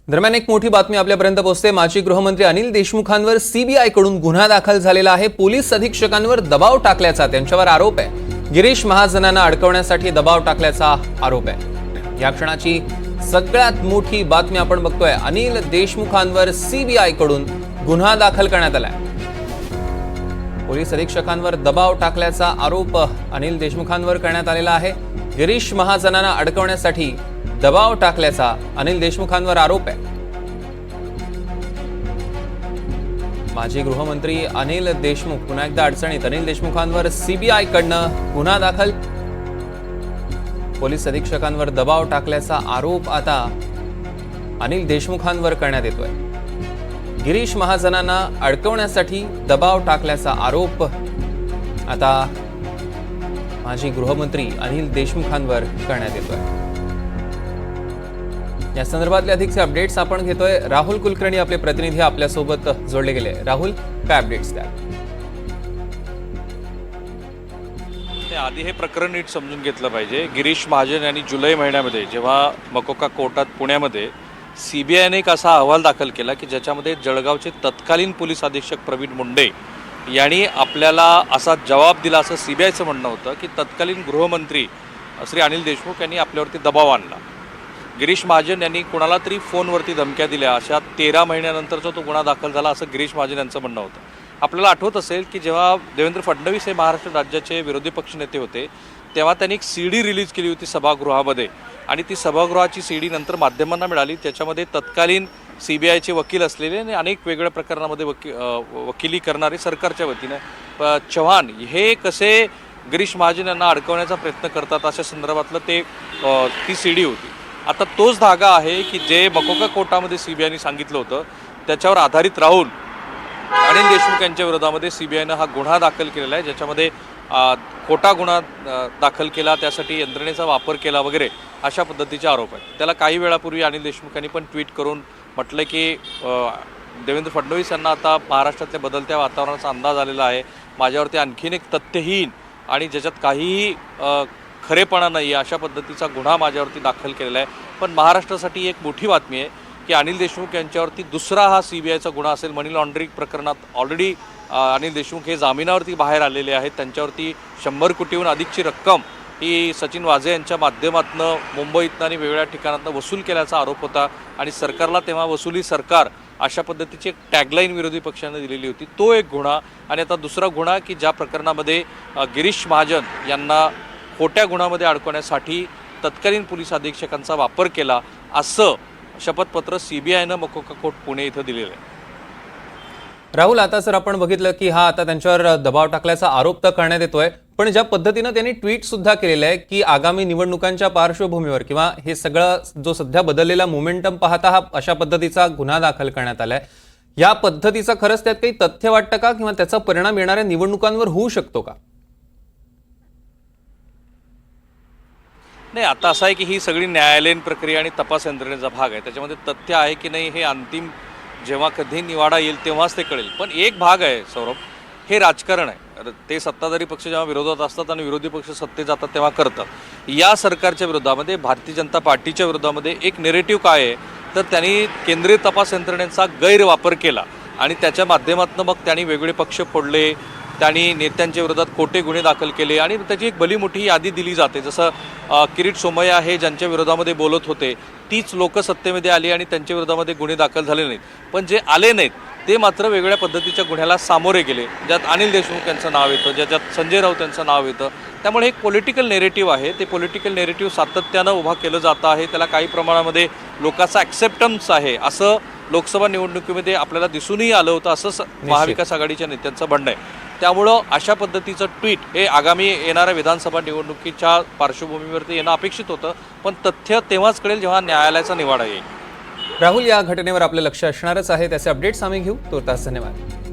दरम्यान एक मोठी बातमी आपल्यापर्यंत पोहोचते। माजी गृहमंत्री अनिल देशमुखांवर सीबीआय कडून गुन्हा दाखल झालेला आहे। पोलीस अधीक्षकांवर दबाव टाकल्याचा त्यांच्यावर आरोप आहे। गिरीश महाजनांना अडकवण्यासाठी दबाव टाकल्याचा आरोप आहे। या क्षणाची सगळ्यात मोठी बातमी आपण बघतोय। अनिल देशमुखांवर सीबीआय कडून गुन्हा दाखल करण्यात आलाय। पोलीस अधीक्षकांवर दबाव टाकल्याचा आरोप अनिल देशमुखांवर करण्यात आलेला आहे। गिरीश महाजनांना अडकवण्यासाठी दबाव टाकल्याचा अनिल देशमुखांवर आरोप आहे। माजी गृहमंत्री अनिल देशमुख पुन्हा एकदा अडचणीत। अनिल देशमुखांवर सीबीआय कडनं गुन्हा दाखल। पोलीस अधीक्षकांवर दबाव टाकल्याचा आरोप आता अनिल देशमुखांवर करण्यात येतोय। गिरीश महाजनांना अडकवण्यासाठी दबाव टाकल्याचा आरोप आता माजी गृहमंत्री अनिल देशमुखांवर करण्यात येतोय। या संदर्भातले अधिकचे अपडेट्स आपण घेतोय। राहुल कुलकर्णी आपले प्रतिनिधी आपल्यासोबत जोडले गेले। राहुल, काय अपडेट्स द्या? आधी हे प्रकरण नीट समजून घेतलं पाहिजे। गिरीश महाजन यांनी जुलै महिन्यामध्ये जेव्हा मकोका कोर्टात पुण्यामध्ये सीबीआयने एक असा अहवाल दाखल केला की ज्याच्यामध्ये जळगावचे तत्कालीन पोलीस अधीक्षक प्रवीण मुंडे यांनी आपल्याला असा जबाब दिला, असं सीबीआयचं म्हणणं होतं की तत्कालीन गृहमंत्री श्री अनिल देशमुख यांनी आपल्यावरती दबाव आणला। गिरीश महाजन यांनी कोणाला तरी फोनवरती धमक्या दिल्या, अशा 13 महिन्यानंतरचा तो गुन्हा दाखल झाला, असं गिरीश महाजन यांचं म्हणणं होतं। आपल्याला आठवत असेल की जेव्हा देवेंद्र फडणवीस हे महाराष्ट्र राज्याचे विरोधी पक्षनेते होते तेव्हा त्यांनी एक सीडी रिलीज केली होती सभागृहामध्ये, आणि ती सभागृहाची सीडी नंतर माध्यमांना मिळाली। त्याच्यामध्ये तत्कालीन सीबीआयचे वकील असलेले आणि अनेक वेगळ्या प्रकरणामध्ये वकिली करणारे सरकारच्या वतीनं चव्हाण हे कसे गिरीश महाजन यांना अडकवण्याचा प्रयत्न करतात अशा संदर्भातलं ती सीडी होती। आता तोच धागा आहे की जे मकोका कोर्टामध्ये सीबीआयने सांगितलं होतं त्याच्यावर आधारित राहून अनिल देशमुख यांच्या विरोधामध्ये सीबीआयनं हा गुन्हा दाखल केलेला आहे, ज्याच्यामध्ये खोटा गुन्हा दाखल केला, त्यासाठी यंत्रणेचा वापर केला वगैरे अशा पद्धतीचे आरोप आहेत। त्याला काही वेळापूर्वी अनिल देशमुख यांनी पण ट्विट करून म्हटलं की देवेंद्र फडणवीस यांना आता महाराष्ट्रातल्या बदलत्या वातावरणाचा अंदाज आलेला आहे। माझ्यावरती आणखीन एक तथ्यहीन आणि ज्याच्यात काहीही खरेपणा नाही अशा पद्धतीचा गुन्हा माझ्यावरती दाखल केलेला आहे। पण महाराष्ट्रासाठी एक मोठी बातमी आहे की अनिल देशमुख यांच्यावरती दुसरा हा सीबीआयचा गुन्हा असेल। मनी लॉन्ड्रिंग प्रकरणात ऑलरेडी अनिल देशमुख हे जामिनावरती बाहेर आलेले आहेत। त्यांच्यावरती 100 कोटीहून अधिकची रक्कम ही सचिन वाझे यांच्या माध्यमातून मुंबईतनं आणि वेगवेगळ्या ठिकाणातून वसूल केल्याचा आरोप होता, आणि सरकारला तेव्हा वसुली सरकार अशा पद्धतीची एक टॅगलाईन विरोधी पक्षाने दिलेली होती। तो एक गुन्हा, आणि आता दुसरा गुन्हा की ज्या प्रकरणामध्ये गिरीश महाजन यांना खोट्या गुन्ह्यामध्ये अडकवण्यासाठी तत्कालीन पोलीस अधीक्षकांचा वापर केला, असं शपथपत्र सीबीआयनं मकोका कोर्ट पुणे इथं दिलेलं आहे। राहुल, आता जर आपण बघितलं की हा आता त्यांच्यावर दबाव टाकल्याचा आरोप तर करण्यात येतोय, पण ज्या पद्धतीनं त्यांनी ट्विट सुद्धा केलेलं आहे की आगामी निवडणुकांच्या पार्श्वभूमीवर किंवा हे सगळं जो सध्या बदललेला मोमेंटम पाहता हा अशा पद्धतीचा गुन्हा दाखल करण्यात आलाय, या पद्धतीचा खरंच त्यात काही तथ्य वाटतं का, किंवा त्याचा परिणाम येणाऱ्या निवडणुकांवर होऊ शकतो का? नाही, आता असं आहे की ही सगळी न्यायालयीन प्रक्रिया आणि तपास यंत्रणेचा भाग आहे। त्याच्यामध्ये तथ्य आहे की नाही हे अंतिम जेव्हा कधी निवाडा येईल तेव्हाच ते कळेल। पण एक भाग आहे सौरभ, हे राजकारण आहे। ते सत्ताधारी पक्ष जेव्हा विरोधात असतात आणि विरोधी पक्ष सत्तेत जातात तेव्हा करतात। या सरकारच्या विरोधामध्ये, भारतीय जनता पार्टीच्या विरोधामध्ये एक नेरेटिव्ह काय आहे, तर त्यांनी केंद्रीय तपास यंत्रणेचा गैरवापर केला आणि त्याच्या माध्यमातून मग त्यांनी वेगवेगळे पक्ष फोडले, त्यांनी नेत्यांच्या विरोधात खोटे गुन्हे दाखल केले, आणि त्याची एक भली मोठी यादी दिली जाते। जसं किरीट सोमय्या हे ज्यांच्या विरोधामध्ये बोलत होते तीच लोक सत्तेमध्ये आली आणि त्यांच्या विरोधामध्ये गुन्हे दाखल झाले नाहीत, पण जे आले नाहीत ते मात्र वेगळ्या पद्धतीच्या गुन्ह्याला सामोरे गेले, ज्यात अनिल देशमुख यांचं नाव येतं, ज्याच्यात संजय राऊत यांचं नाव येतं। त्यामुळे एक पॉलिटिकल नेरेटिव्ह आहे, ते पॉलिटिकल नेरेटिव्ह सातत्यानं उभा केलं जातं आहे, त्याला काही प्रमाणामध्ये लोकांचा ॲक्सेप्टन्स आहे, असं लोकसभा निवडणुकीमध्ये आपल्याला दिसूनही आलं होतं, असं महाविकास आघाडीच्या नेत्यांचं म्हणणं आहे। त्यामुळं अशा पद्धतीचं ट्विट हे आगामी येणाऱ्या विधानसभा निवडणुकीच्या पार्श्वभूमीवरती येणं अपेक्षित होतं, पण तथ्य तेव्हाच कळेल जेव्हा न्यायालयाचा निवाडा येईल। राहुल, या घटनेवर आपलं लक्ष असणारच आहे, त्याचे अपडेट्स आम्ही घेऊ। तूर्तास धन्यवाद।